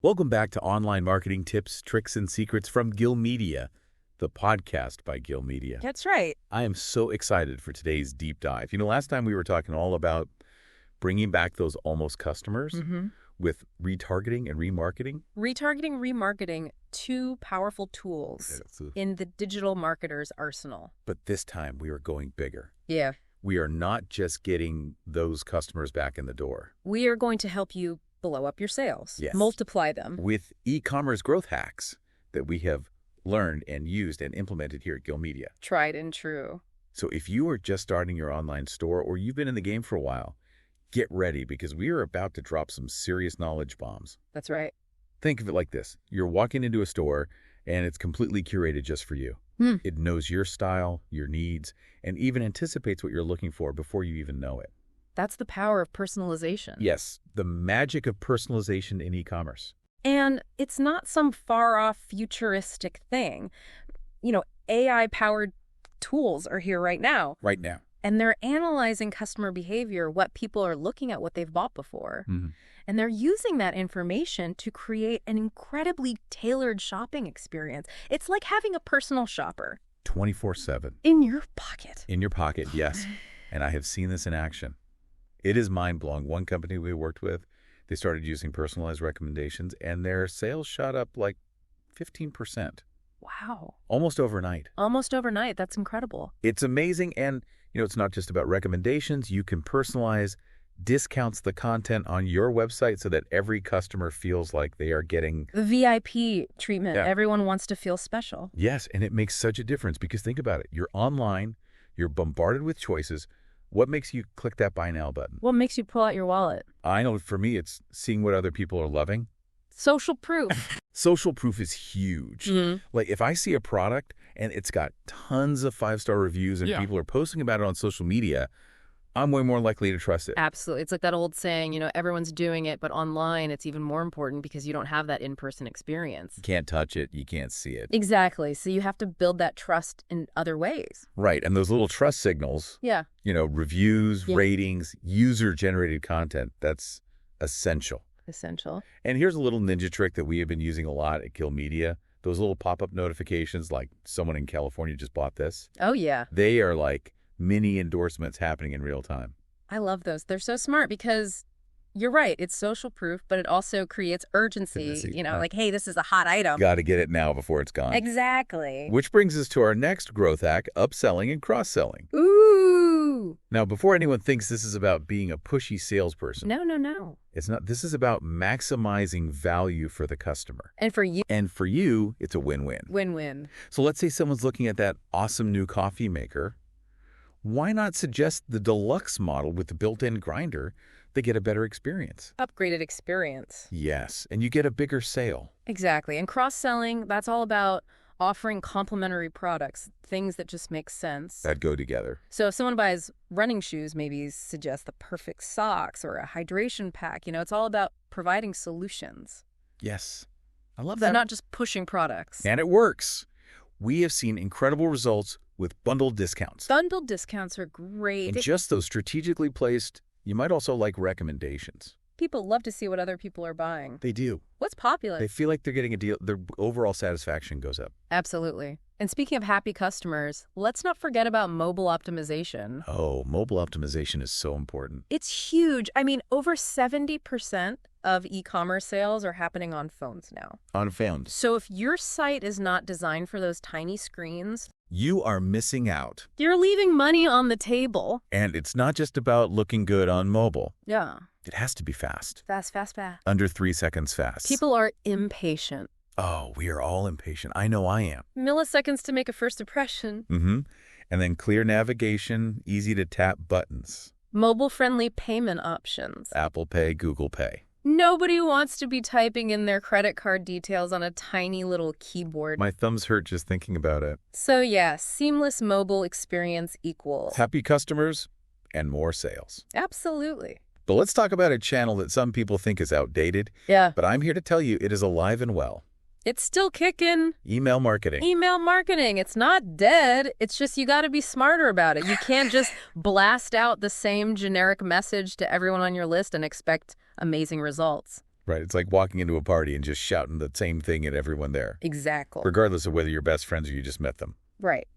Welcome back to Online Marketing Tips, Tricks, and Secrets from Gill Media, the podcast by Gill Media. That's right. I am so excited for today's deep dive. Last time we were talking all about bringing back those almost customers with retargeting and remarketing. Retargeting, remarketing, two powerful tools in the digital marketer's arsenal. But this time we are going bigger. Yeah. We are not just getting those customers back in the door. We are going to help you blow up your sales, Yes. multiply them. With e-commerce growth hacks that we have learned and used and implemented here at Gill Media. Tried and true. So if you are just starting your online store or you've been in the game for a while, get ready because we are about to drop some serious knowledge bombs. That's right. Think of it like this. You're walking into a store and it's completely curated just for you. It knows your style, your needs, and even anticipates what you're looking for before you even know it. That's the power of personalization. Yes, the magic of personalization in e-commerce. And it's not some far-off futuristic thing. AI-powered tools are here right now. Right now. And they're analyzing customer behavior, what people are looking at, what they've bought before. And they're using that information to create an incredibly tailored shopping experience. It's like having a personal shopper. 24/7. In your pocket. In your pocket, yes. And I have seen this in action. It is mind-blowing. One company we worked with, they started using personalized recommendations, and their sales shot up like 15%. Wow. Almost overnight. Almost overnight. That's incredible. It's amazing, and it's not just about recommendations. You can personalize discounts the content on your website so that every customer feels like they are getting the VIP treatment. Yeah. Everyone wants to feel special. Yes, and it makes such a difference because think about it. You're online, you're bombarded with choices. What makes you click that buy now button? What makes you pull out your wallet? I know for me, it's seeing what other people are loving. Social proof. Social proof is huge. Like if I see a product and it's got tons of 5-star reviews and people are posting about it on social media, I'm way more likely to trust it. Absolutely. It's like that old saying, everyone's doing it, but online it's even more important because you don't have that in-person experience. You can't touch it. You can't see it. Exactly. So you have to build that trust in other ways. Right. And those little trust signals, reviews, ratings, user-generated content, that's essential. Essential. And here's a little ninja trick that we have been using a lot at Gill Media. Those little pop-up notifications, like someone in California just bought this. Oh, yeah. They are like mini endorsements happening in real time. I love those. They're so smart because you're right. It's social proof, but it also creates urgency. Like, hey, this is a hot item. Got to get it now before it's gone. Exactly. Which brings us to our next growth hack, upselling and cross-selling. Ooh. Now, before anyone thinks this is about being a pushy salesperson. No. It's not. This is about maximizing value for the customer. And for you. And for you, it's a win-win. Win-win. So let's say someone's looking at that awesome new coffee maker. Why not suggest the deluxe model with the built-in grinder? They get a better experience. Upgraded experience. Yes, and you get a bigger sale. Exactly. And cross-selling, that's all about offering complementary products, things that just make sense. That go together. So if someone buys running shoes, maybe suggest the perfect socks or a hydration pack. It's all about providing solutions. Yes. I love They're that. not just pushing products. And it works. We have seen incredible results with bundled discounts. Bundled discounts are great. And just those strategically placed, you might also like recommendations. People love to see what other people are buying. They do. What's popular? They feel like they're getting a deal. Their overall satisfaction goes up. Absolutely. And speaking of happy customers, let's not forget about mobile optimization. Oh, mobile optimization is so important. It's huge. Over 70% of e-commerce sales are happening on phones now. On phones. So if your site is not designed for those tiny screens, you are missing out. You're leaving money on the table. And it's not just about looking good on mobile. Yeah. It has to be fast. Fast. Under 3 seconds fast. People are impatient. Oh, we are all impatient. I know I am. Milliseconds to make a first impression. And then clear navigation, easy to tap buttons. Mobile-friendly payment options. Apple Pay, Google Pay. Nobody wants to be typing in their credit card details on a tiny little keyboard. My thumbs hurt just thinking about it. So yeah, seamless mobile experience equals happy customers and more sales. Absolutely. But let's talk about a channel that some people think is outdated. Yeah. But I'm here to tell you it is alive and well. It's still kicking. Email marketing. Email marketing. It's not dead. It's just you got to be smarter about it. You can't just blast out the same generic message to everyone on your list and expect amazing results. Right. It's like walking into a party and just shouting the same thing at everyone there, Exactly. regardless of whether you're best friends or you just met them. Right.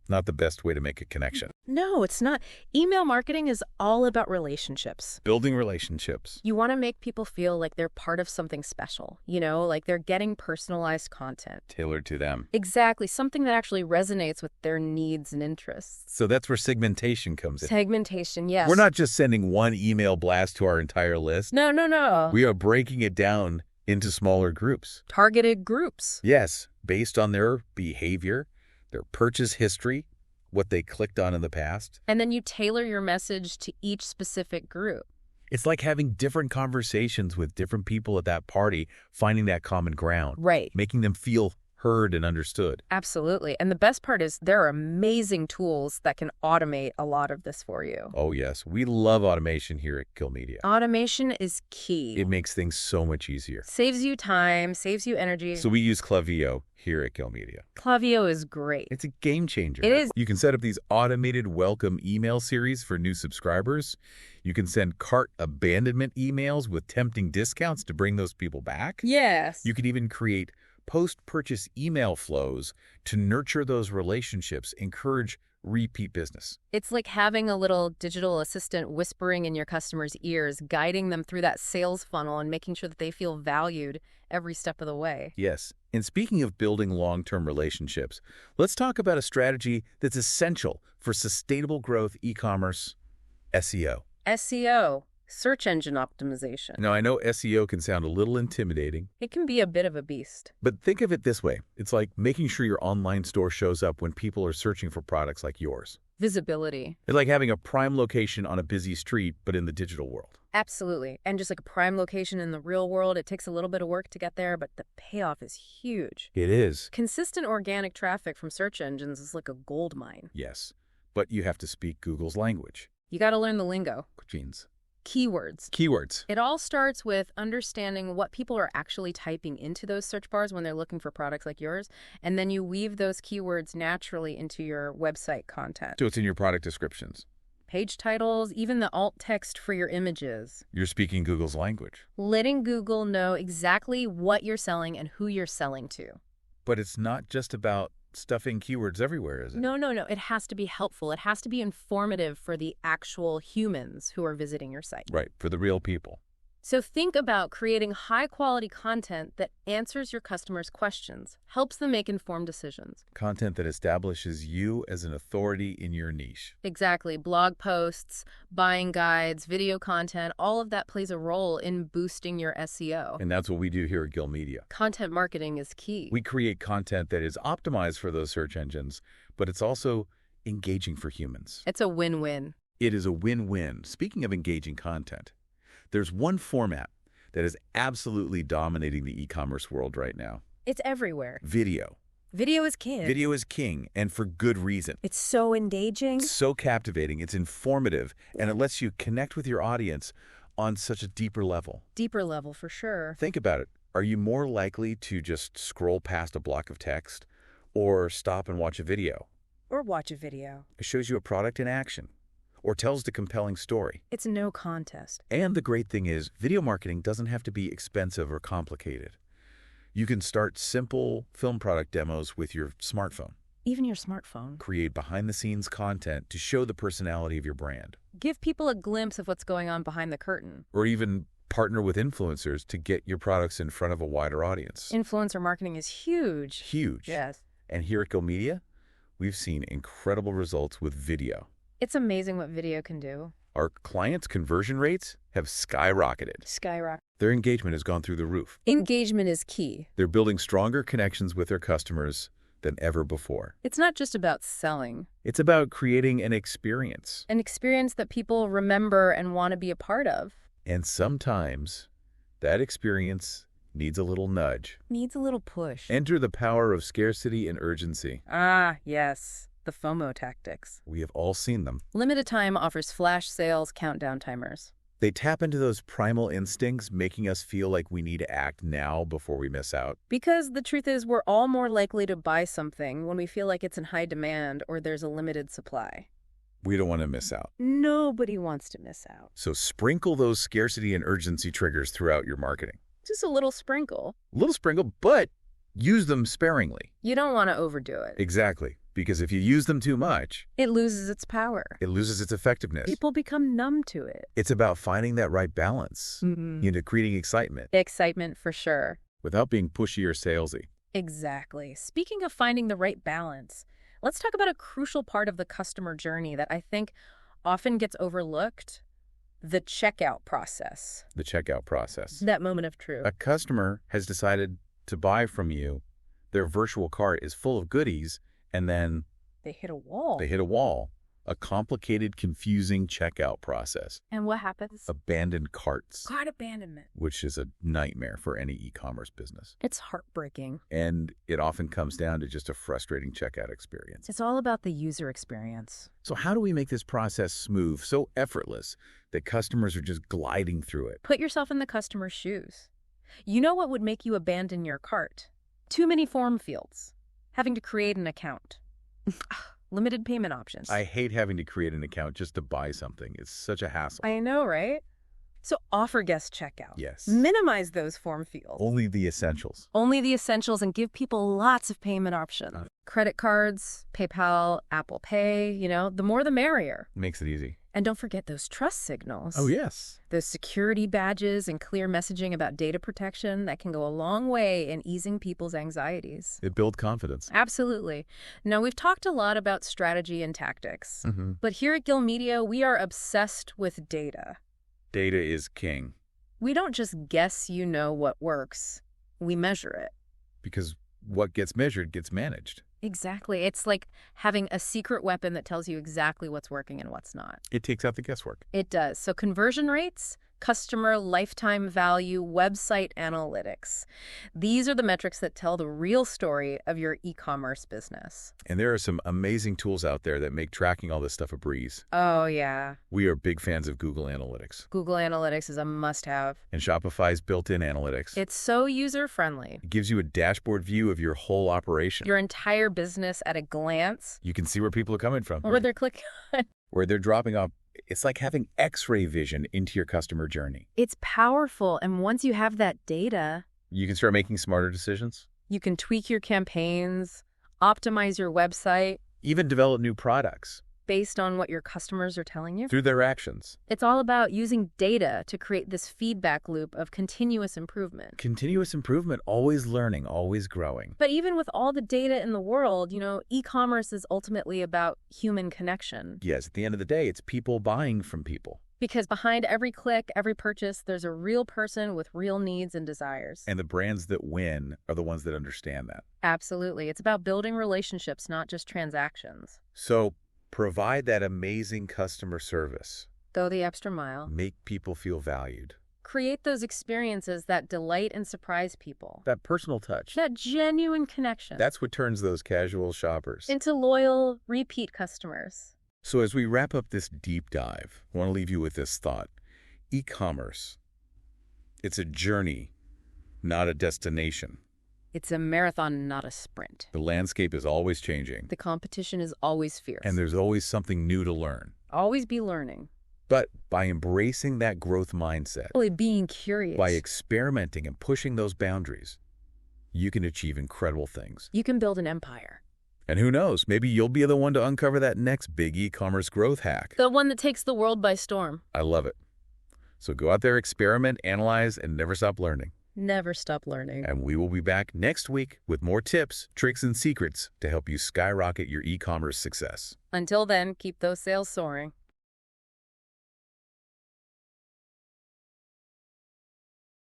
Not the best way to make a connection. No, it's not. Email marketing is all about relationships. Building relationships. You want to make people feel like they're part of something special, like they're getting personalized content. Tailored to them. Exactly, something that actually resonates with their needs and interests. So that's where segmentation comes in. Segmentation, yes. We're not just sending one email blast to our entire list. No. We are breaking it down into smaller groups. Targeted groups. Yes, based on their behavior, their purchase history, what they clicked on in the past. And then you tailor your message to each specific group. It's like having different conversations with different people at that party, finding that common ground. Right. Making them feel heard and understood. Absolutely. And the best part is there are amazing tools that can automate a lot of this for you. Oh, yes. We love automation here at Kill Media. Automation is key. It makes things so much easier. Saves you time, saves you energy. So we use Klaviyo here at Kill Media. Klaviyo is great. It's a game changer. It is. You can set up these automated welcome email series for new subscribers. You can send cart abandonment emails with tempting discounts to bring those people back. Yes. You can even create post-purchase email flows to nurture those relationships, encourage repeat business. It's like having a little digital assistant whispering in your customers' ears, guiding them through that sales funnel and making sure that they feel valued every step of the way. Yes. And speaking of building long-term relationships, let's talk about a strategy that's essential for sustainable growth e-commerce, SEO. SEO, search engine optimization. Now, I know SEO can sound a little intimidating. It can be a bit of a beast. But think of it this way. It's like making sure your online store shows up when people are searching for products like yours. Visibility. It's like having a prime location on a busy street, but in the digital world. Absolutely. And just like a prime location in the real world, it takes a little bit of work to get there, but the payoff is huge. It is. Consistent organic traffic from search engines is like a gold mine. Yes. But you have to speak Google's language. You got to learn the lingo. Jeans. Keywords. Keywords. It all starts with understanding what people are actually typing into those search bars when they're looking for products like yours, and then you weave those keywords naturally into your website content. So it's in your product descriptions. Page titles, even the alt text for your images. You're speaking Google's language. Letting Google know exactly what you're selling and who you're selling to. But it's not just about stuffing keywords everywhere, is it? No. It has to be helpful. It has to be informative for the actual humans who are visiting your site. Right, for the real people. So think about creating high-quality content that answers your customers' questions, helps them make informed decisions. Content that establishes you as an authority in your niche. Exactly. Blog posts, buying guides, video content, all of that plays a role in boosting your SEO. And that's what we do here at Gill Media. Content marketing is key. We create content that is optimized for those search engines, but it's also engaging for humans. It's a win-win. It is a win-win. Speaking of engaging content, there's one format that is absolutely dominating the e-commerce world right now. It's everywhere. Video. Video is king. Video is king, and for good reason. It's so engaging. It's so captivating, it's informative, and it lets you connect with your audience on such a deeper level. Deeper level, for sure. Think about it. Are you more likely to just scroll past a block of text or stop and watch a video? Or watch a video. It shows you a product in action or tells the compelling story. It's no contest. And the great thing is, video marketing doesn't have to be expensive or complicated. You can start simple film product demos with your smartphone. Even your smartphone. Create behind-the-scenes content to show the personality of your brand. Give people a glimpse of what's going on behind the curtain. Or even partner with influencers to get your products in front of a wider audience. Influencer marketing is huge. Huge. Yes. And here at Gill Media, we've seen incredible results with video. It's amazing what video can do. Our clients' conversion rates have skyrocketed. Skyrocket. Their engagement has gone through the roof. Engagement is key. They're building stronger connections with their customers than ever before. It's not just about selling. It's about creating an experience. An experience that people remember and want to be a part of. And sometimes that experience needs a little nudge. Needs a little push. Enter the power of scarcity and urgency. Ah, yes. The FOMO tactics. We have all seen them. Limited Time offers flash sales countdown timers. They tap into those primal instincts, making us feel like we need to act now before we miss out. Because the truth is, we're all more likely to buy something when we feel like it's in high demand or there's a limited supply. We don't want to miss out. Nobody wants to miss out. So sprinkle those scarcity and urgency triggers throughout your marketing. Just a little sprinkle. A little sprinkle, but use them sparingly. You don't want to overdo it. Exactly. Because if you use them too much, It loses its power. it loses its effectiveness. People become numb to it. It's about finding that right balance, creating excitement Excitement for sure. without being pushy or salesy. Exactly. Speaking of finding the right balance, let's talk about a crucial part of the customer journey that I think often gets overlooked, the checkout process. The checkout process. That moment of truth. A customer has decided to buy from you. Their virtual cart is full of goodies, and then They hit a wall. they hit a wall. A complicated, confusing checkout process. And what happens? Abandoned carts, Cart abandonment. which is a nightmare for any e-commerce business. It's heartbreaking. And it often comes down to just a frustrating checkout experience. It's all about the user experience. So how do we make this process smooth, so effortless, that customers are just gliding through it? Put yourself in the customer's shoes. You know what would make you abandon your cart? Too many form fields. Having to create an account. Limited payment options. I hate having to create an account just to buy something. It's such a hassle. I know, right? So offer guest checkout. Yes. Minimize those form fields. Only the essentials. Only the essentials, and give people lots of payment options. Credit cards, PayPal, Apple Pay, the more the merrier. Makes it easy. And don't forget those trust signals. Oh, yes. Those security badges and clear messaging about data protection that can go a long way in easing people's anxieties. It builds confidence. Absolutely. Now, we've talked a lot about strategy and tactics, but here at Gill Media, we are obsessed with data. Data is king. We don't just guess what works. We measure it. Because what gets measured gets managed. Exactly. It's like having a secret weapon that tells you exactly what's working and what's not. It takes out the guesswork. It does. So conversion rates, customer lifetime value, website analytics. These are the metrics that tell the real story of your e-commerce business. And there are some amazing tools out there that make tracking all this stuff a breeze. Oh, yeah. We are big fans of Google Analytics. Google Analytics is a must-have. And Shopify's built-in analytics. It's so user-friendly. It gives you a dashboard view of your whole operation. Your entire business at a glance. You can see where people are coming from. Or where they're clicking on. Where they're dropping off. It's like having X-ray vision into your customer journey. It's powerful, and once you have that data, You can start making smarter decisions. you can tweak your campaigns, optimize your website Even develop new products based on what your customers are telling you. through their actions. It's all about using data to create this feedback loop of continuous improvement. Continuous improvement, always learning, always growing. But even with all the data in the world, e-commerce is ultimately about human connection. Yes, at the end of the day, it's people buying from people. Because behind every click, every purchase, there's a real person with real needs and desires. And the brands that win are the ones that understand that. Absolutely. It's about building relationships, not just transactions. So provide that amazing customer service. Go the extra mile. Make people feel valued. Create those experiences that delight and surprise people. That personal touch. That genuine connection. That's what turns those casual shoppers into loyal, repeat customers. So as we wrap up this deep dive, I want to leave you with this thought. E-commerce, it's a journey, not a destination. It's a marathon, not a sprint. The landscape is always changing. The competition is always fierce. And there's always something new to learn. Always be learning. But by embracing that growth mindset, Really being curious. by experimenting and pushing those boundaries, you can achieve incredible things. You can build an empire. And who knows, maybe you'll be the one to uncover that next big e-commerce growth hack. The one that takes the world by storm. I love it. So go out there, experiment, analyze, and never stop learning. Never stop learning. And we will be back next week with more tips, tricks, and secrets to help you skyrocket your e-commerce success. Until then, keep those sales soaring.